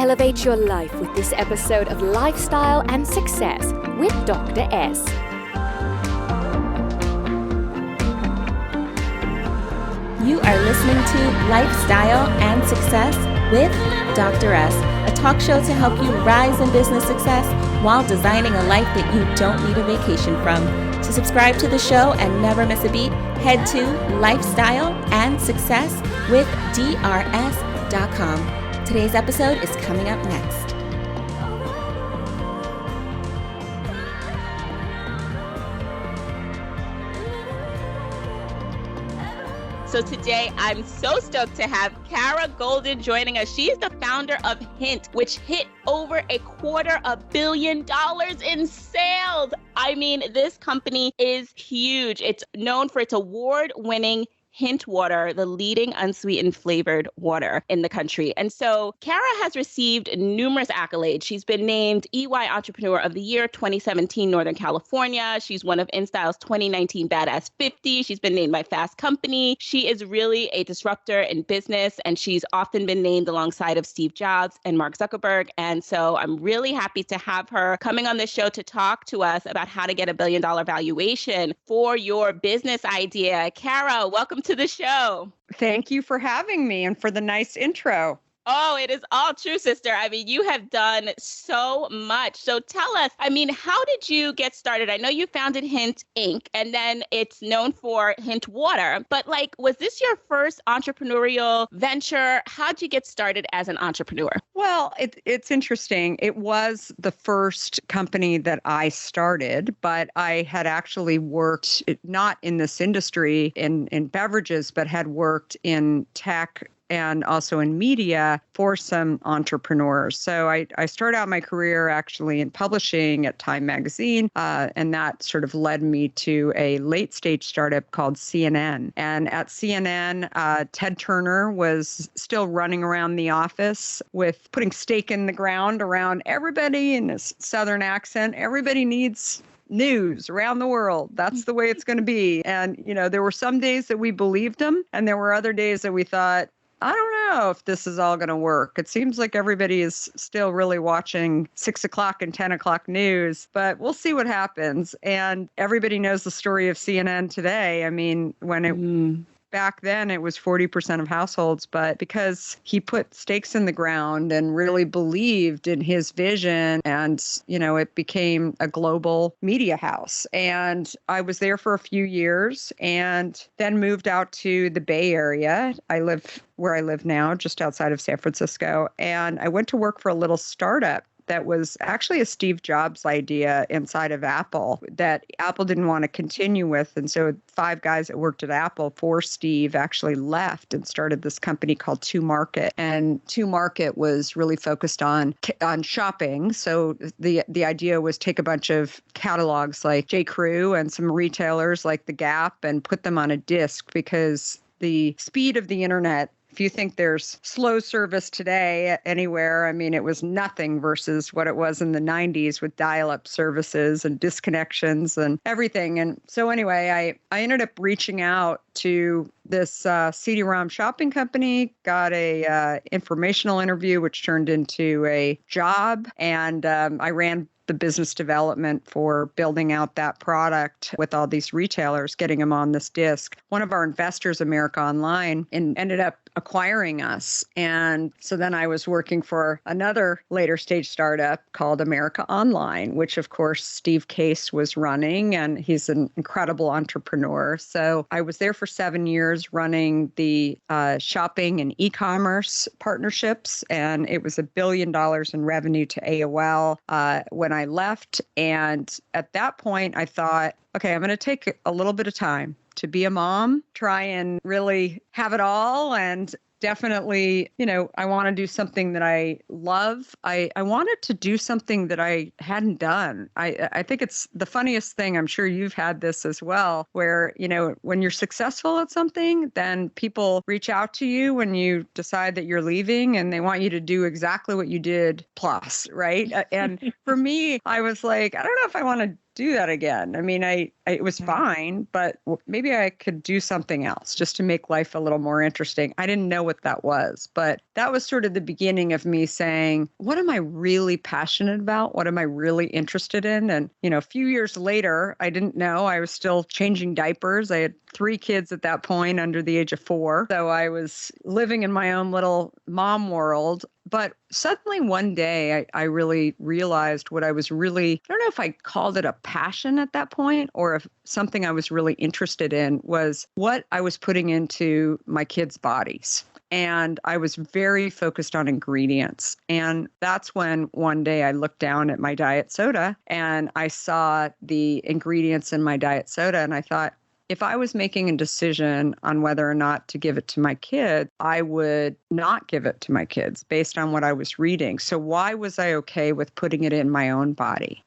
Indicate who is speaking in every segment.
Speaker 1: Elevate your life with this episode of Lifestyle and Success with Dr. S.
Speaker 2: You are listening to Lifestyle and Success with Dr. S, a talk show to help you rise in business success while designing a life that you don't need a vacation from. To subscribe to the show and never miss a beat, head to lifestyleandssuccesswithdrs.com. Today's episode is coming up next. So today, I'm so stoked to have Kara Goldin joining us. She's the founder of Hint, which hit over $250 million in sales. I mean, this company is huge. It's known for its award-winning Hint water, the leading unsweetened flavored water in the country. And so Kara has received numerous accolades. She's been named EY Entrepreneur of the Year 2017 Northern California. She's one of InStyle's 2019 Badass 50. She's been named by Fast Company. She is really a disruptor in business, and she's often been named alongside of Steve Jobs and Mark Zuckerberg. And so I'm really happy to have her coming on this show to talk to us about how to get $1 billion valuation for your business idea. Kara, welcome to the show.
Speaker 3: Thank you for having me and for the nice intro.
Speaker 2: Oh, it is all true, sister. I mean, you have done so much. So tell us, how did you get started? I know you founded Hint Inc. and then it's known for Hint Water, but was this your first entrepreneurial venture? How'd you get started as an entrepreneur?
Speaker 3: Well, it's interesting. It was the first company that I started, but I had actually worked not in this industry in beverages, but had worked in tech and also in media for some entrepreneurs. So I started out my career actually in publishing at Time Magazine, and that sort of led me to a late stage startup called CNN. And at CNN, Ted Turner was still running around the office with putting stake in the ground around everybody in this Southern accent. Everybody needs news around the world. That's the way it's going to be. And, there were some days that we believed him, and there were other days that we thought, I don't know if this is all going to work. It seems like everybody is still really watching 6 o'clock and 10 o'clock news, but we'll see what happens. And everybody knows the story of CNN today. I mean, when it back then it was 40% of households, but because he put stakes in the ground and really believed in his vision, and, it became a global media house. And I was there for a few years and then moved out to the Bay Area. I live where I live now, just outside of San Francisco. And I went to work for a little startup that was actually a Steve Jobs idea inside of Apple that Apple didn't want to continue with. And so 5 guys that worked at Apple for Steve actually left and started this company called 2Market. And 2Market was really focused on shopping. So the idea was take a bunch of catalogs like J. Crew and some retailers like The Gap and put them on a disc, because the speed of the internet, if you think there's slow service today anywhere, it was nothing versus what it was in the 90s with dial-up services and disconnections and everything. And so anyway, I ended up reaching out to this CD-ROM shopping company, got a informational interview, which turned into a job. And I ran the business development for building out that product with all these retailers, getting them on this disc. One of our investors, America Online, ended up acquiring us. And so then I was working for another later stage startup called America Online, which of course Steve Case was running, and he's an incredible entrepreneur. So I was there for 7 years running the shopping and e-commerce partnerships, and it was $1 billion in revenue to AOL when I left. And at that point, I thought, okay, I'm going to take a little bit of time to be a mom, try and really have it all, and definitely, I want to do something that I love. I wanted to do something that I hadn't done. I think it's the funniest thing. I'm sure you've had this as well, where, when you're successful at something, then people reach out to you when you decide that you're leaving, and they want you to do exactly what you did plus, right? And for me, I was like, I don't know if I want to do that again. I mean, it was fine, but maybe I could do something else just to make life a little more interesting. I didn't know what that was, but that was sort of the beginning of me saying, what am I really passionate about? What am I really interested in? And, a few years later, I didn't know. I was still changing diapers. I had 3 kids at that point under the age of 4. So I was living in my own little mom world. But suddenly one day, I really realized what I was really, I don't know if I called it a passion at that point or if something I was really interested in was what I was putting into my kids' bodies. And I was very focused on ingredients. And that's when one day I looked down at my diet soda and I saw the ingredients in my diet soda and I thought, if I was making a decision on whether or not to give it to my kid, I would not give it to my kids based on what I was reading. So why was I okay with putting it in my own body?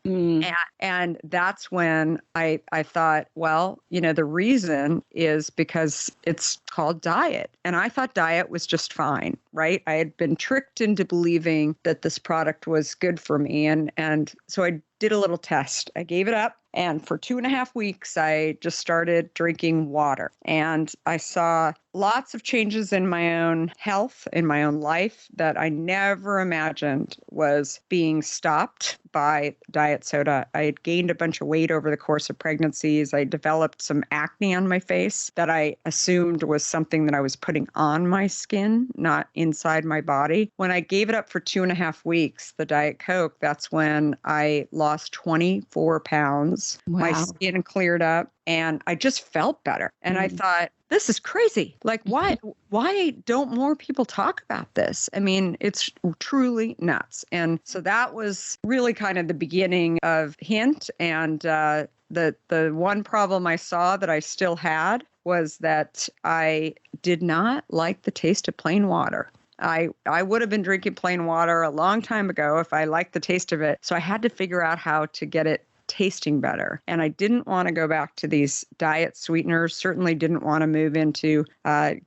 Speaker 3: And that's when I thought, well, the reason is because it's called diet. And I thought diet was just fine, right? I had been tricked into believing that this product was good for me. And so I did a little test. I gave it up. And for 2.5 weeks, I just started drinking water. And I saw lots of changes in my own health, in my own life that I never imagined was being stopped by diet soda. I had gained a bunch of weight over the course of pregnancies. I developed some acne on my face that I assumed was something that I was putting on my skin, not inside my body. When I gave it up for 2.5 weeks, the Diet Coke, that's when I lost 24 pounds.
Speaker 2: Wow.
Speaker 3: My skin cleared up and I just felt better. And I thought, this is crazy. Like, why don't more people talk about this? I mean, it's truly nuts. And so that was really kind of the beginning of Hint. And the one problem I saw that I still had was that I did not like the taste of plain water. I would have been drinking plain water a long time ago if I liked the taste of it. So I had to figure out how to get it tasting better. And I didn't want to go back to these diet sweeteners, certainly didn't want to move into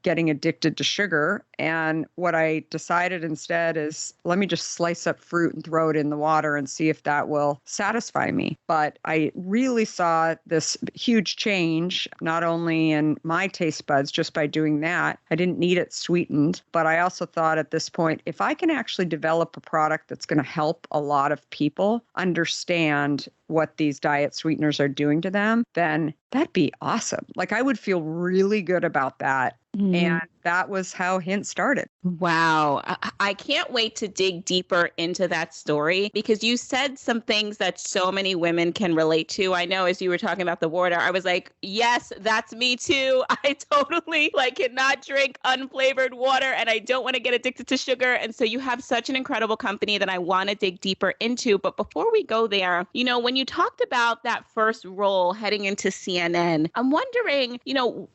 Speaker 3: getting addicted to sugar. And what I decided instead is, let me just slice up fruit and throw it in the water and see if that will satisfy me. But I really saw this huge change, not only in my taste buds, just by doing that. I didn't need it sweetened, but I also thought at this point, if I can actually develop a product that's going to help a lot of people understand what these diet sweeteners are doing to them, then that'd be awesome. Like I would feel really good about that. And that was how Hint started.
Speaker 2: Wow. I can't wait to dig deeper into that story because you said some things that so many women can relate to. I know as you were talking about the water, I was like, yes, that's me too. I totally cannot drink unflavored water and I don't want to get addicted to sugar. And so you have such an incredible company that I want to dig deeper into. But before we go there, when you talked about that first role heading into CNN, I'm wondering,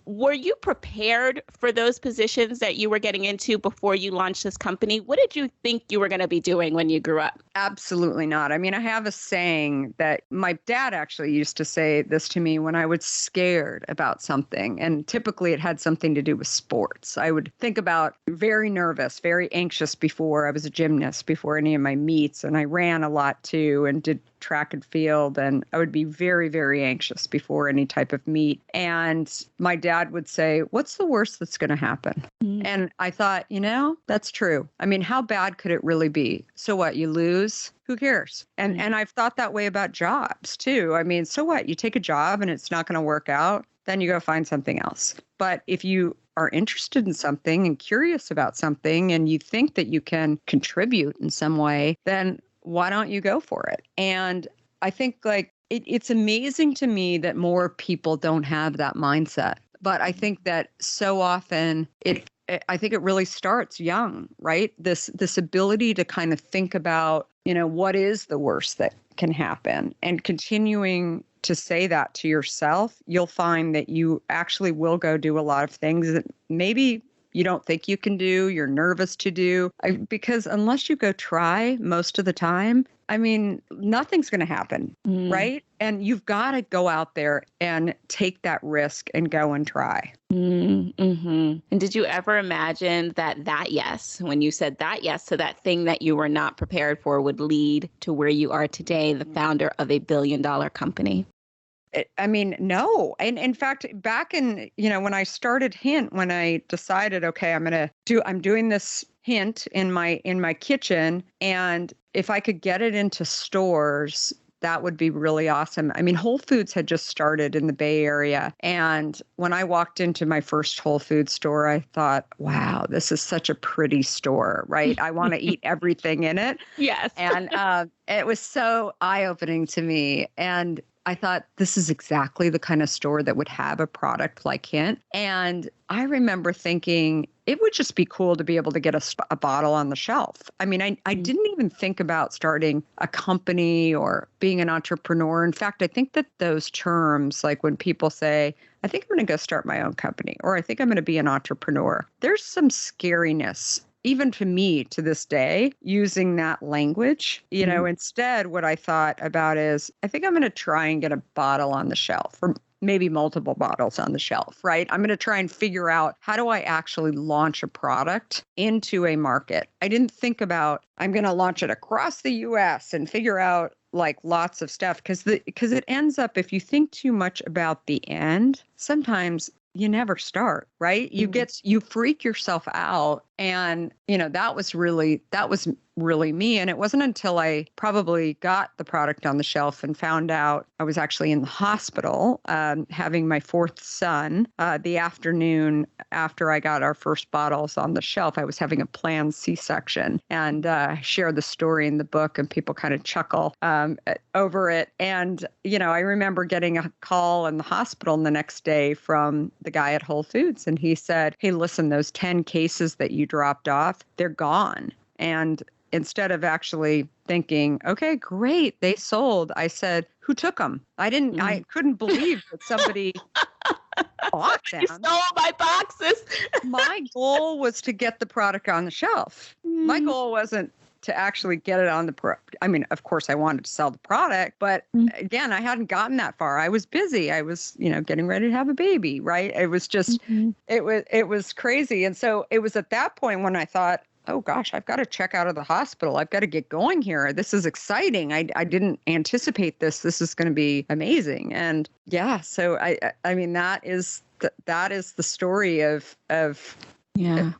Speaker 2: were you prepared for those positions that you were getting into before you launched this company? What did you think you were going to be doing when you grew up?
Speaker 3: Absolutely not. I mean, I have a saying that my dad actually used to say this to me when I was scared about something. And typically it had something to do with sports. I would think about very nervous, very anxious before I was a gymnast, before any of my meets. And I ran a lot too and did track and field. And I would be very, very anxious before any type of meet. And my dad would say, what's the worst that's going to happen? And I thought, that's true. I mean, how bad could it really be? So what, you lose? Who cares? And I've thought that way about jobs too. I mean, so what? You take a job and it's not going to work out, then you go find something else. But if you are interested in something and curious about something and you think that you can contribute in some way, then why don't you go for it? And I think it's amazing to me that more people don't have that mindset. But I think that so often I think it really starts young, right? This ability to kind of think about, what is the worst that can happen, and continuing to say that to yourself, you'll find that you actually will go do a lot of things that maybe you don't think you can do, you're nervous to do. Because unless you go try most of the time, I mean, nothing's going to happen, right? And you've got to go out there and take that risk and go and try.
Speaker 2: Mm-hmm. And did you ever imagine that yes, when you said that yes to that thing that you were not prepared for, would lead to where you are today, the founder of a billion-dollar company?
Speaker 3: I mean, no. And in fact, back in, when I started Hint, when I decided, okay, I'm doing this Hint in my kitchen, and if I could get it into stores, that would be really awesome. I mean, Whole Foods had just started in the Bay Area. And when I walked into my first Whole Foods store, I thought, wow, this is such a pretty store, right? I want to eat everything in it.
Speaker 2: Yes.
Speaker 3: And it was so eye-opening to me. And I thought, this is exactly the kind of store that would have a product like Hint. And I remember thinking it would just be cool to be able to get a bottle on the shelf. I mean, I didn't even think about starting a company or being an entrepreneur. In fact, I think that those terms, like when people say, I think I'm going to go start my own company, or I think I'm going to be an entrepreneur, there's some scariness even to me to this day, using that language. Instead, what I thought about is, I think I'm going to try and get a bottle on the shelf, or maybe multiple bottles on the shelf, right? I'm going to try and figure out, how do I actually launch a product into a market? I didn't think about, I'm going to launch it across the US and figure out like lots of stuff, because it ends up, if you think too much about the end, sometimes you never start, right? You freak yourself out. And, that was really me. And it wasn't until I probably got the product on the shelf and found out I was actually in the hospital, having my fourth son, the afternoon after I got our first bottles on the shelf. I was having a planned C-section, and I share the story in the book, and people kind of chuckle over it. And, I remember getting a call in the hospital the next day from the guy at Whole Foods. And he said, hey, listen, those 10 cases that you dropped off, they're gone. And instead of actually thinking, okay, great, they sold, I said, who took them? I couldn't believe that somebody bought them.
Speaker 2: You stole my boxes.
Speaker 3: My goal was to get the product on the shelf. My goal wasn't to actually get it on I mean, of course I wanted to sell the product, but again, I hadn't gotten that far. I was busy. I was, getting ready to have a baby, right? It was just, it was crazy. And so it was at that point when I thought, oh gosh, I've got to check out of the hospital. I've got to get going here. This is exciting. I didn't anticipate this. This is going to be amazing. And yeah, so I mean, that is the story of Hint.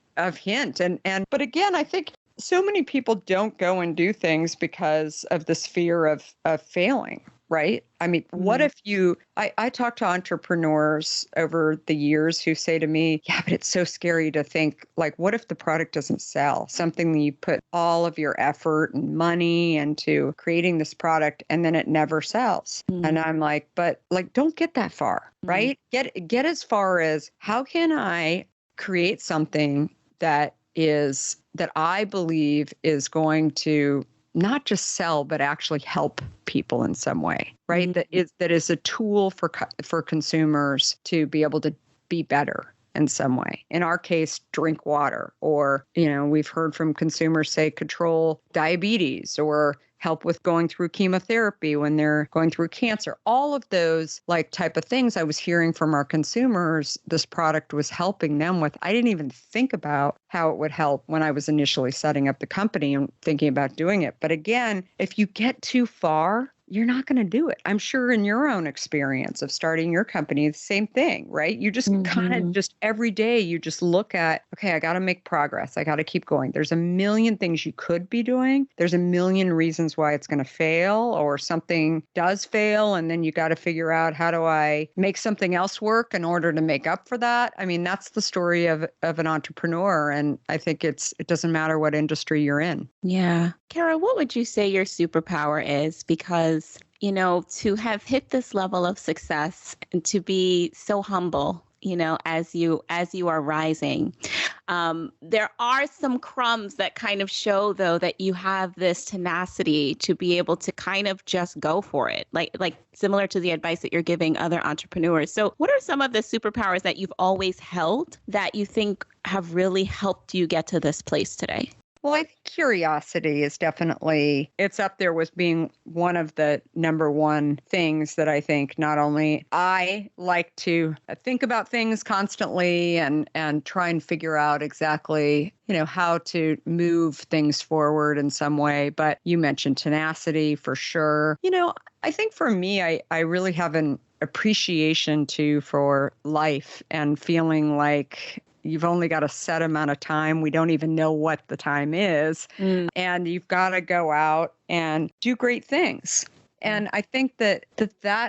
Speaker 3: But again, I think so many people don't go and do things because of this fear of failing, right? I mean, what if I talk to entrepreneurs over the years who say to me, yeah, but it's so scary to think, like, what if the product doesn't sell? Something that you put all of your effort and money into creating this product and then it never sells. And I'm like, but like, don't get that far, right? Get as far as, how can I create something that I believe is going to not just sell, but actually help people in some way, right? That is a tool for consumers to be able to be better in some way. In our case, drink water, or, we've heard from consumers say control diabetes, or help with going through chemotherapy when they're going through cancer. All of those type of things I was hearing from our consumers, this product was helping them with. I didn't even think about how it would help when I was initially setting up the company and thinking about doing it. But again, if you get too far, you're not going to do it. I'm sure in your own experience of starting your company, the same thing, right? You just kind of just every day you just look at, okay, I got to make progress. I got to keep going. There's a million things you could be doing. There's a million reasons why it's going to fail, or something does fail. And then you got to figure out, how do I make something else work in order to make up for that? I mean, that's the story of an entrepreneur. And I think it doesn't matter what industry you're in.
Speaker 2: Yeah. Kara, what would you say your superpower is? Because, to have hit this level of success and to be so humble, as you are rising, There are some crumbs that kind of show, though, that you have this tenacity to be able to kind of just go for it, like similar to the advice that you're giving other entrepreneurs. So what are some of the superpowers that you've always held that you think have really helped you get to this place today?
Speaker 3: Well, I think curiosity is definitely, it's up there with being one of the number one things that I think not only I like to think about things constantly and try and figure out exactly, how to move things forward in some way. But you mentioned tenacity for sure. I think for me, I really have an appreciation too for life and feeling like you've only got a set amount of time. We don't even know what the time is. And you've got to go out and do great things. And I think that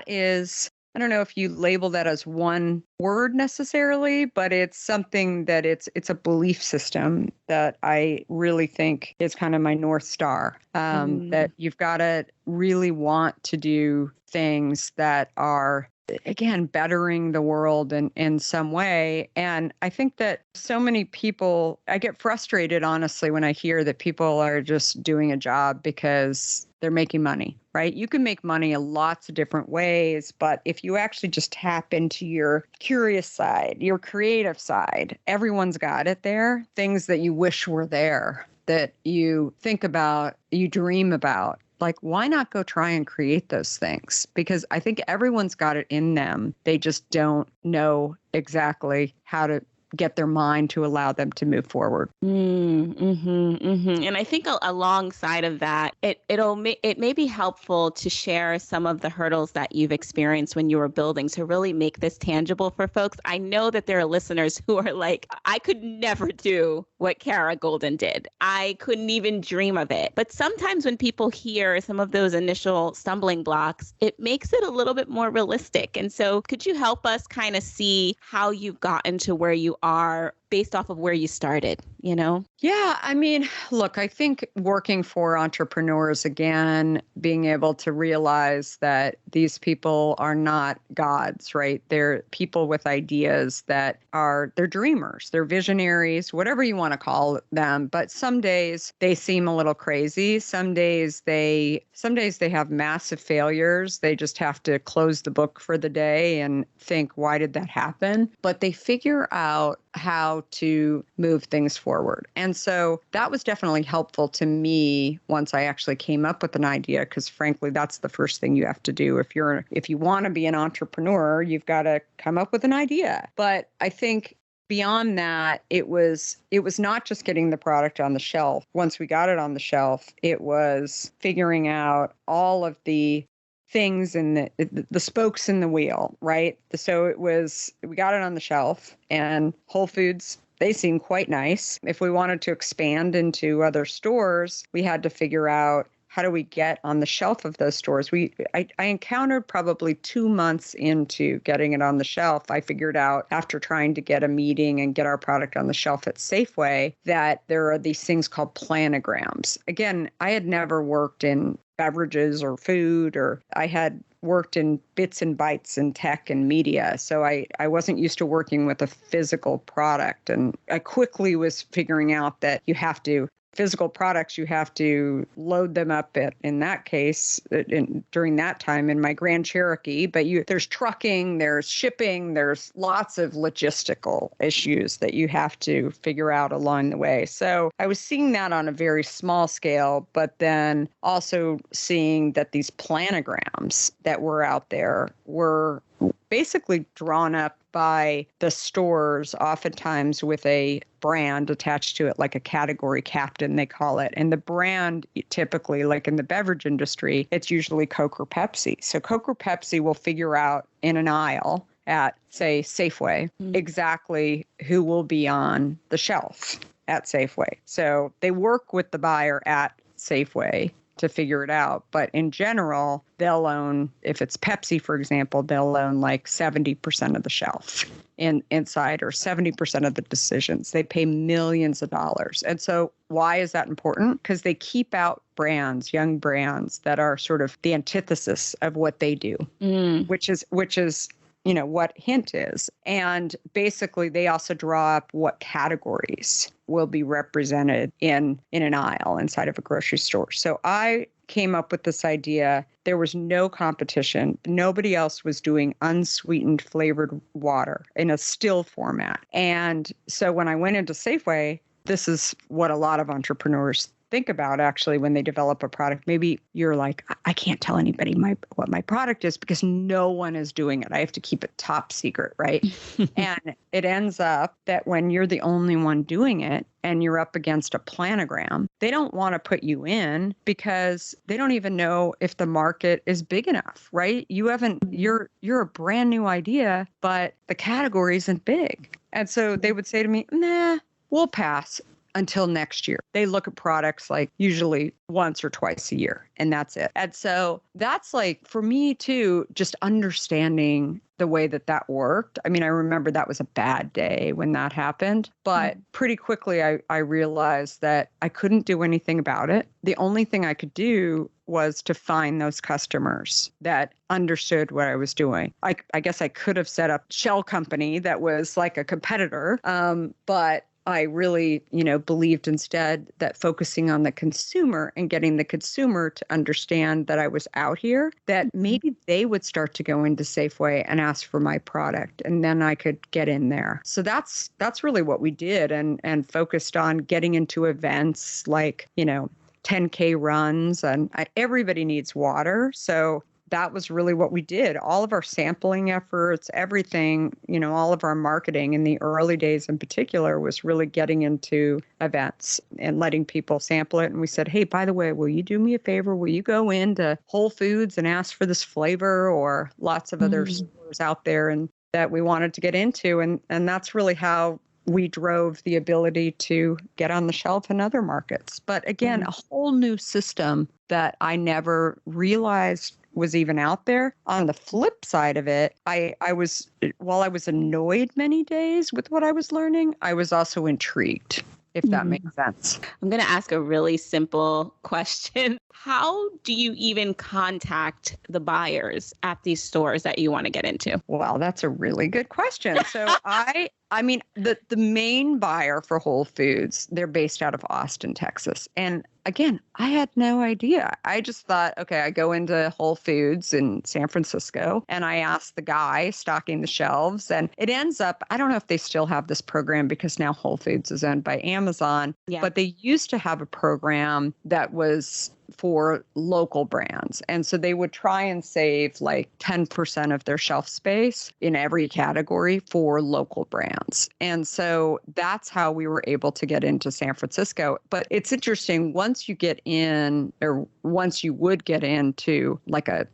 Speaker 3: is, I don't know if you label that as one word necessarily, but it's something that it's a belief system that I really think is kind of my North Star, that you've got to really want to do things that are, again, bettering the world in some way. And I think that so many people, I get frustrated, honestly, when I hear that people are just doing a job because they're making money, right? You can make money in lots of different ways, but if you actually just tap into your curious side, your creative side, everyone's got it there. Things that you wish were there, that you think about, you dream about. Like, why not go try and create those things? Because I think everyone's got it in them. They just don't know exactly how to get their mind to allow them to move forward.
Speaker 2: And I think alongside of that, it may be helpful to share some of the hurdles that you've experienced when you were building to really make this tangible for folks. I know that there are listeners who are like, I could never do what Cara Goldin did. I couldn't even dream of it. But sometimes when people hear some of those initial stumbling blocks, it makes it a little bit more realistic. And so could you help us kind of see how you've gotten to where you are based off of where you started,
Speaker 3: Yeah, I mean, look, I think working for entrepreneurs, again, being able to realize that these people are not gods, right? They're people with ideas that they're dreamers, they're visionaries, whatever you want to call them. But some days they seem a little crazy. Some days they have massive failures. They just have to close the book for the day and think, why did that happen? But they figure out how to move things forward. And so that was definitely helpful to me once I actually came up with an idea, because frankly, that's the first thing you have to do. If you want to be an entrepreneur, you've got to come up with an idea. But I think beyond that, it was not just getting the product on the shelf. Once we got it on the shelf, it was figuring out all of the things in the spokes in the wheel, right? So we got it on the shelf, and Whole Foods, they seem quite nice. If we wanted to expand into other stores, we had to figure out, how do we get on the shelf of those stores? I encountered probably 2 months into getting it on the shelf, I figured out, after trying to get a meeting and get our product on the shelf at Safeway, that there are these things called planograms. Again, I had never worked in beverages or food, or I had worked in bits and bytes in tech and media. So I wasn't used to working with a physical product. And I quickly was figuring out that physical products, you have to load them up in that case, during that time in my Grand Cherokee. But there's trucking, there's shipping, there's lots of logistical issues that you have to figure out along the way. So I was seeing that on a very small scale, but then also seeing that these planograms that were out there were basically drawn up by the stores, oftentimes with a brand attached to it, like a category captain, they call it. And the brand, typically, like in the beverage industry, it's usually Coke or Pepsi. So Coke or Pepsi will figure out in an aisle at, say, Safeway, exactly who will be on the shelf at Safeway. So they work with the buyer at Safeway to figure it out. But in general, they'll own, if it's Pepsi, for example, they'll own like 70% of the shelf inside, or 70% of the decisions. They pay millions of dollars. And so why is that important? Because they keep out brands, young brands that are sort of the antithesis of what they do, which is what Hint is. And basically, they also draw up what categories will be represented in an aisle inside of a grocery store. So I came up with this idea. There was no competition. Nobody else was doing unsweetened flavored water in a still format. And so when I went into Safeway, this is what a lot of entrepreneurs think about actually when they develop a product. Maybe you're like, I can't tell anybody what my product is because no one is doing it. I have to keep it top secret, right? And it ends up that when you're the only one doing it and you're up against a planogram, they don't want to put you in because they don't even know if the market is big enough, right? You're a brand new idea, but the category isn't big. And so they would say to me, nah, we'll pass until next year. They look at products like usually once or twice a year, and that's it. And so that's like, for me too, just understanding the way that worked. I mean, I remember that was a bad day when that happened, but pretty quickly I realized that I couldn't do anything about it. The only thing I could do was to find those customers that understood what I was doing. I guess I could have set up a shell company that was like a competitor, but I really, believed instead that focusing on the consumer and getting the consumer to understand that I was out here, that maybe they would start to go into Safeway and ask for my product, and then I could get in there. So that's really what we did, and focused on getting into events like, 10K runs, and everybody needs water. So that was really what we did. All of our sampling efforts, everything, all of our marketing in the early days in particular was really getting into events and letting people sample it. And we said, hey, by the way, will you do me a favor? Will you go into Whole Foods and ask for this flavor, or lots of other stores out there and that we wanted to get into? And that's really how we drove the ability to get on the shelf in other markets. But again, a whole new system that I never realized was even out there. On the flip side of it, while I was annoyed many days with what I was learning, I was also intrigued, if that makes sense.
Speaker 2: I'm going to ask a really simple question. How do you even contact the buyers at these stores that you want to get into?
Speaker 3: Well, that's a really good question. So I mean, the main buyer for Whole Foods, they're based out of Austin, Texas. And again, I had no idea. I just thought, okay, I go into Whole Foods in San Francisco and I ask the guy stocking the shelves, and it ends up, I don't know if they still have this program because now Whole Foods is owned by Amazon, but they used to have a program that was for local brands. And so they would try and save like 10% of their shelf space in every category for local brands. And so that's how we were able to get into San Francisco. But it's interesting, once you get in, or once you would get into like a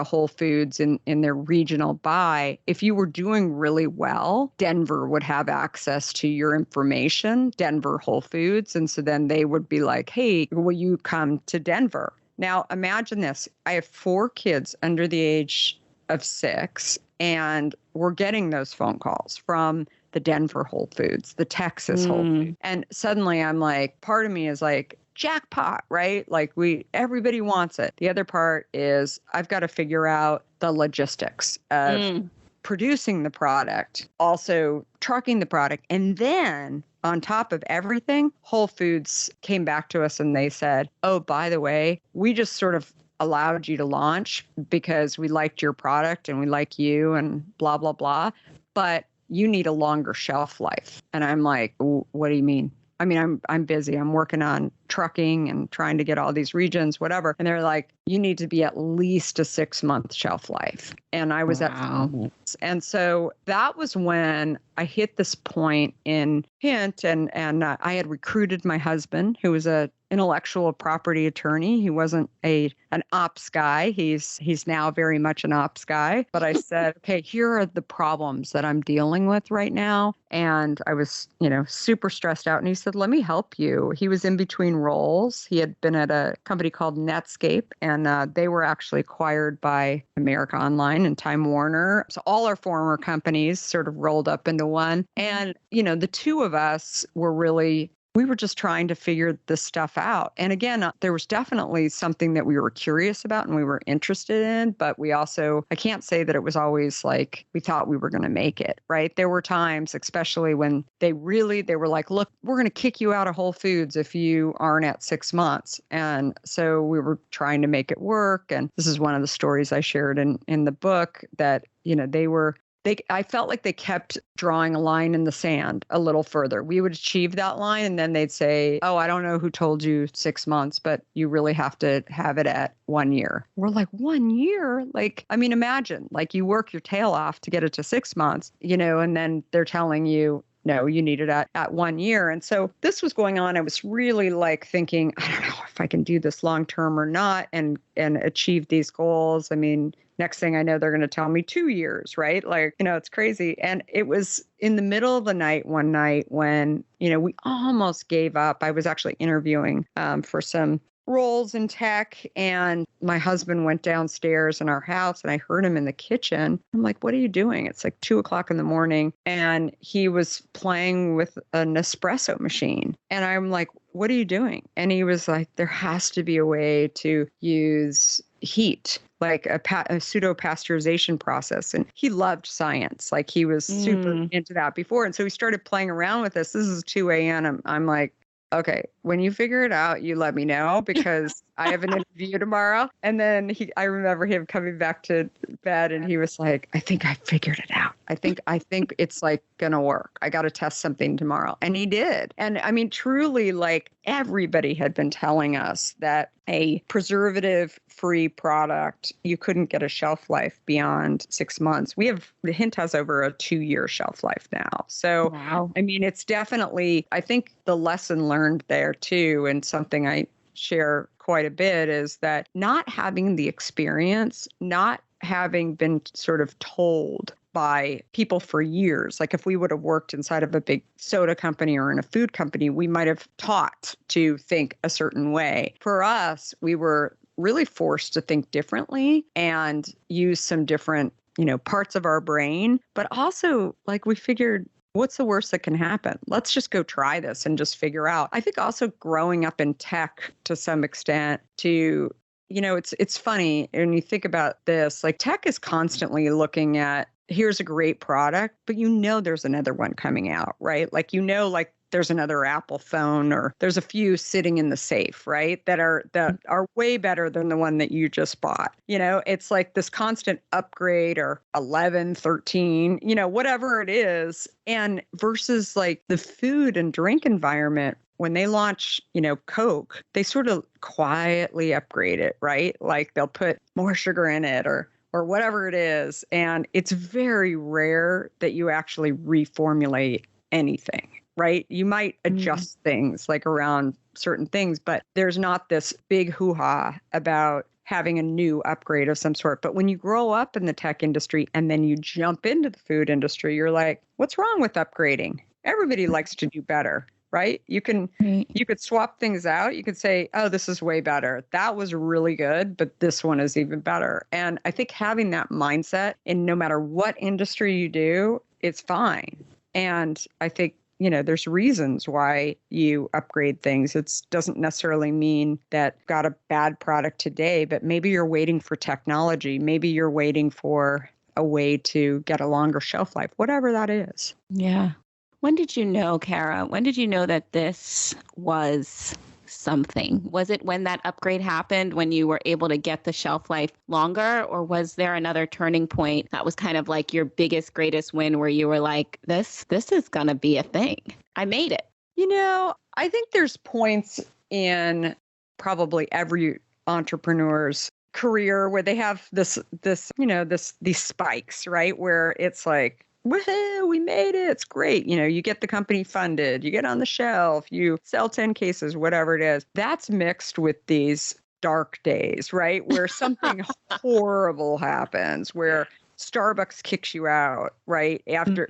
Speaker 3: Whole Foods in their regional buy, if you were doing really well, Denver would have access to your information, Denver Whole Foods. And so then they would be like, hey, will you come to Denver? Now, imagine this. I have 4 kids under the age of 6, and we're getting those phone calls from the Denver Whole Foods, the Texas Whole Foods. And suddenly I'm like, part of me is like, jackpot, right? Like everybody wants it. The other part is I've got to figure out the logistics of producing the product, also trucking the product. And then on top of everything, Whole Foods came back to us and they said, oh, by the way, we just sort of allowed you to launch because we liked your product and we like you and blah, blah, blah. But you need a longer shelf life. And I'm like, what do you mean? I mean, I'm busy. I'm working on trucking and trying to get all these regions, whatever. And they're like, you need to be at least a 6-month shelf life. And I was at 5 months. And so that was when I hit this point in Hint, and I had recruited my husband, who was a intellectual property attorney. He wasn't an ops guy. He's now very much an ops guy. But I said, okay, here are the problems that I'm dealing with right now. And I was, super stressed out. And he said, let me help you. He was in between roles. He had been at a company called Netscape, and they were actually acquired by America Online and Time Warner. So all our former companies sort of rolled up into one. And, the two of us were really we were just trying to figure this stuff out. And again, there was definitely something that we were curious about and we were interested in, but we also, I can't say that it was always like we thought we were going to make it, right? There were times, especially when they were like, look, we're going to kick you out of Whole Foods if you aren't at 6 months. And so we were trying to make it work. And this is one of the stories I shared in the book that, I felt like they kept drawing a line in the sand a little further. We would achieve that line and then they'd say, oh, I don't know who told you 6 months, but you really have to have it at 1 year. We're like, 1 year? Like, I mean, imagine, like you work your tail off to get it to 6 months, and then they're telling you, no, you need it at 1 year. And so this was going on. I was really like thinking, I don't know if I can do this long term or not and achieve these goals. I mean, next thing I know, they're going to tell me 2 years, right? Like, it's crazy. And it was in the middle of the night one night when, we almost gave up. I was actually interviewing for some roles in tech, and my husband went downstairs in our house and I heard him in the kitchen. I'm like, what are you doing? It's like 2:00 in the morning. And he was playing with an espresso machine. And I'm like, what are you doing? And he was like, there has to be a way to use heat, like a pseudo pasteurization process. And he loved science. Like he was super into that before. And so he started playing around with this. This is 2 a.m. I'm like, okay, when you figure it out, you let me know because I have an interview tomorrow. And then I remember him coming back to bed and he was like, I think I figured it out. I think it's like going to work. I got to test something tomorrow. And he did. And I mean, truly, like everybody had been telling us that a preservative-free product, you couldn't get a shelf life beyond 6 months. The Hint has over a 2-year shelf life now. So, wow. I mean, it's definitely, I think the lesson learned there too, and something I share quite a bit is that not having the experience, not having been sort of told by people for years. Like if we would have worked inside of a big soda company or in a food company, we might have taught to think a certain way. For us, we were really forced to think differently and use some different, parts of our brain. But also, like we figured, what's the worst that can happen? Let's just go try this and just figure out. I think also growing up in tech to some extent to it's funny when you think about this, like tech is constantly looking at, here's a great product, but there's another one coming out, right? Like, like there's another Apple phone or there's a few sitting in the safe, right? That are way better than the one that you just bought. It's like this constant upgrade or 11, 13, whatever it is. And versus like the food and drink environment, when they launch, Coke, they sort of quietly upgrade it, right? Like they'll put more sugar in it or whatever it is. And it's very rare that you actually reformulate anything, right? You might adjust things like around certain things, but there's not this big hoo-ha about having a new upgrade of some sort. But when you grow up in the tech industry and then you jump into the food industry, you're like, what's wrong with upgrading? Everybody likes to do better. Right? You could swap things out. You could say, oh, this is way better. That was really good, but this one is even better. And I think having that mindset in no matter what industry you do, it's fine. And I think, there's reasons why you upgrade things. It doesn't necessarily mean that got a bad product today, but maybe you're waiting for technology. Maybe you're waiting for a way to get a longer shelf life, whatever that is.
Speaker 2: Yeah. When did you know, Kara? When did you know that this was something? Was it when that upgrade happened, when you were able to get the shelf life longer? Or was there another turning point that was kind of like your biggest, greatest win where you were like, this is going to be a thing. I made it.
Speaker 3: I think there's points in probably every entrepreneur's career where they have these spikes, right? Where it's like, woohoo, we made it. It's great. You get the company funded, you get on the shelf, you sell 10 cases, whatever it is. That's mixed with these dark days, right? Where something horrible happens, where Starbucks kicks you out, right?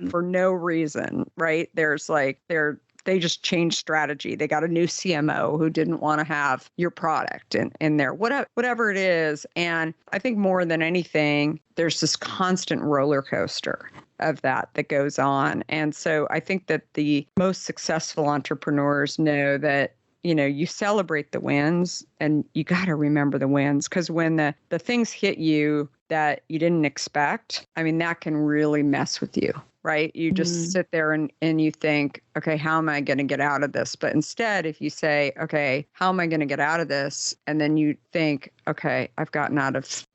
Speaker 3: For no reason, right? There's like, they're they just changed strategy. They got a new CMO who didn't want to have your product in there, whatever it is. And I think more than anything, there's this constant roller coaster of that goes on. And so I think that the most successful entrepreneurs know that, you celebrate the wins and you got to remember the wins, because when the things hit you that you didn't expect, I mean, that can really mess with you, right? You just sit there and you think, okay, how am I going to get out of this? But instead, if you say, okay, how am I going to get out of this? And then you think, okay, I've gotten out of,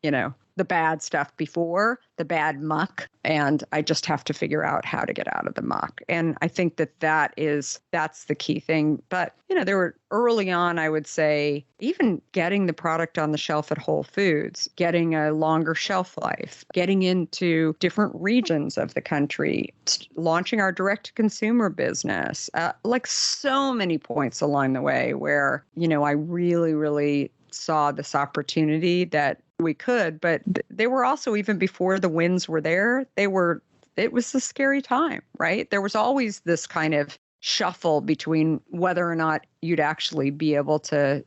Speaker 3: the bad stuff before, the bad muck, and I just have to figure out how to get out of the muck. And I think that's the key thing. But, there were early on, I would say, even getting the product on the shelf at Whole Foods, getting a longer shelf life, getting into different regions of the country, launching our direct-to-consumer business, like so many points along the way where, I really, really saw this opportunity that we could, but they were also, even before the wins were there, it was a scary time, right? There was always this kind of shuffle between whether or not you'd actually be able to,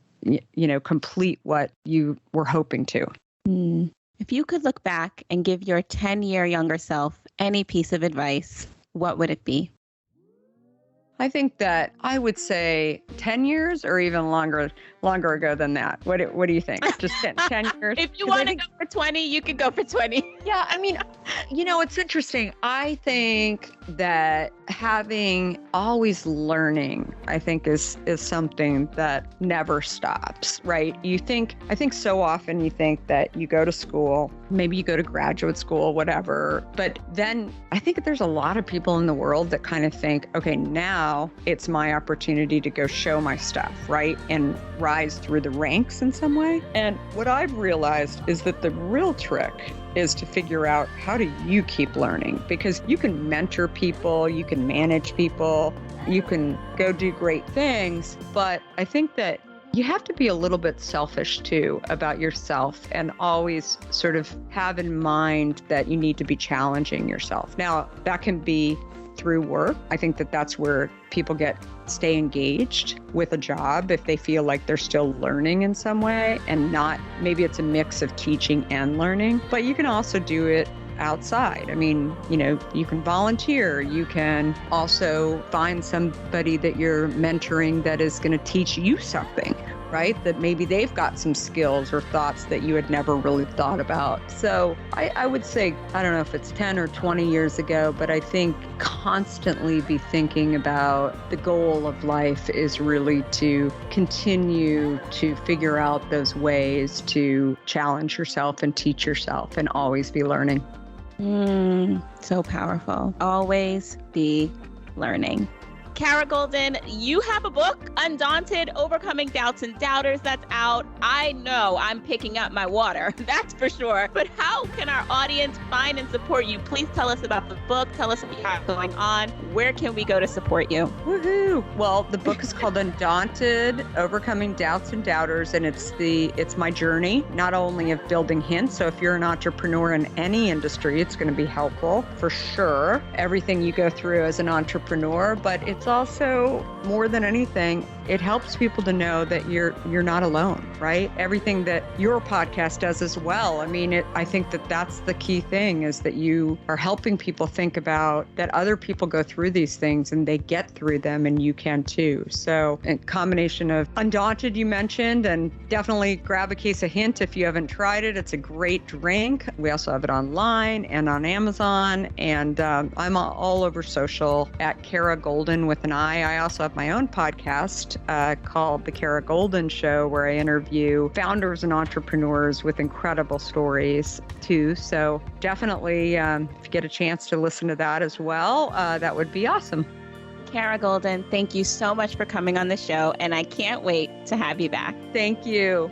Speaker 3: complete what you were hoping to.
Speaker 2: If you could look back and give your 10-year younger self any piece of advice, what would it be?
Speaker 3: I think that I would say 10 years or even longer ago than that. What do you think? Just 10 years?
Speaker 2: If you want to go for 20, you can go for 20.
Speaker 3: Yeah, I mean, it's interesting. I think that having always learning, I think is something that never stops, right? I think so often you think that you go to school, maybe you go to graduate school, whatever, but then I think there's a lot of people in the world that kind of think, okay, now it's my opportunity to go show my stuff, right? And rise through the ranks in some way. And what I've realized is that the real trick is to figure out, how do you keep learning? Because you can mentor people, you can manage people, you can go do great things. But I think that you have to be a little bit selfish too about yourself, and always sort of have in mind that you need to be challenging yourself. Now, that can be through work. I think that that's where people stay engaged with a job if they feel like they're still learning in some way, and maybe it's a mix of teaching and learning, but you can also do it outside. I mean, you can volunteer. You can also find somebody that you're mentoring that is going to teach you something, right? That maybe they've got some skills or thoughts that you had never really thought about. So I would say, I don't know if it's 10 or 20 years ago, but I think constantly be thinking about the goal of life is really to continue to figure out those ways to challenge yourself and teach yourself and always be learning.
Speaker 2: So powerful. Always be learning. Cara Goldin, you have a book, Undaunted, Overcoming Doubts and Doubters, that's out. I know I'm picking up my water, that's for sure. But how can our audience find and support you? Please tell us about the book. Tell us what you have going on. Where can we go to support you?
Speaker 3: Woohoo! Well, the book is called Undaunted, Overcoming Doubts and Doubters, and it's my journey, not only of building hints. So if you're an entrepreneur in any industry, it's going to be helpful for sure. Everything you go through as an entrepreneur, but it's also, more than anything, it helps people to know that you're not alone, right? Everything that your podcast does as well. I mean, I think that that's the key thing, is that you are helping people think about that other people go through these things and they get through them, and you can too. So a combination of Undaunted you mentioned, and definitely grab a case of Hint if you haven't tried it. It's a great drink. We also have it online and on Amazon, and I'm all over social at Cara Goldin with an I. I also have my own podcast called The Cara Goldin Show, where I interview founders and entrepreneurs with incredible stories too. So definitely, if you get a chance to listen to that as well, that would be awesome.
Speaker 2: Cara Goldin, thank you so much for coming on the show, and I can't wait to have you back.
Speaker 3: Thank you.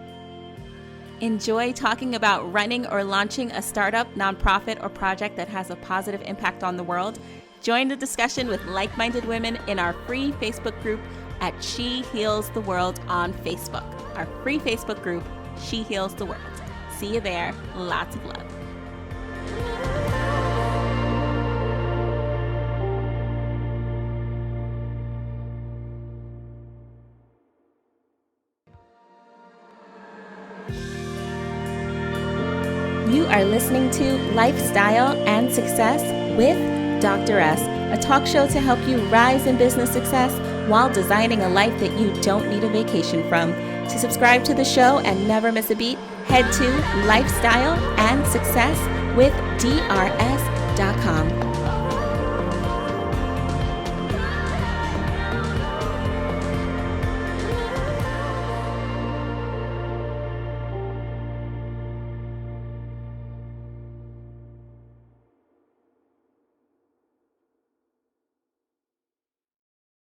Speaker 2: Enjoy talking about running or launching a startup, nonprofit, or project that has a positive impact on the world? Join the discussion with like-minded women in our free Facebook group at She Heals the World on Facebook. Our free Facebook group, She Heals the World. See you there. Lots of love.
Speaker 4: are listening to Lifestyle and Success with Dr. S, a talk show to help you rise in business success while designing a life that you don't need a vacation from. To subscribe to the show and never miss a beat, head to lifestyleandsuccesswithdrs.com.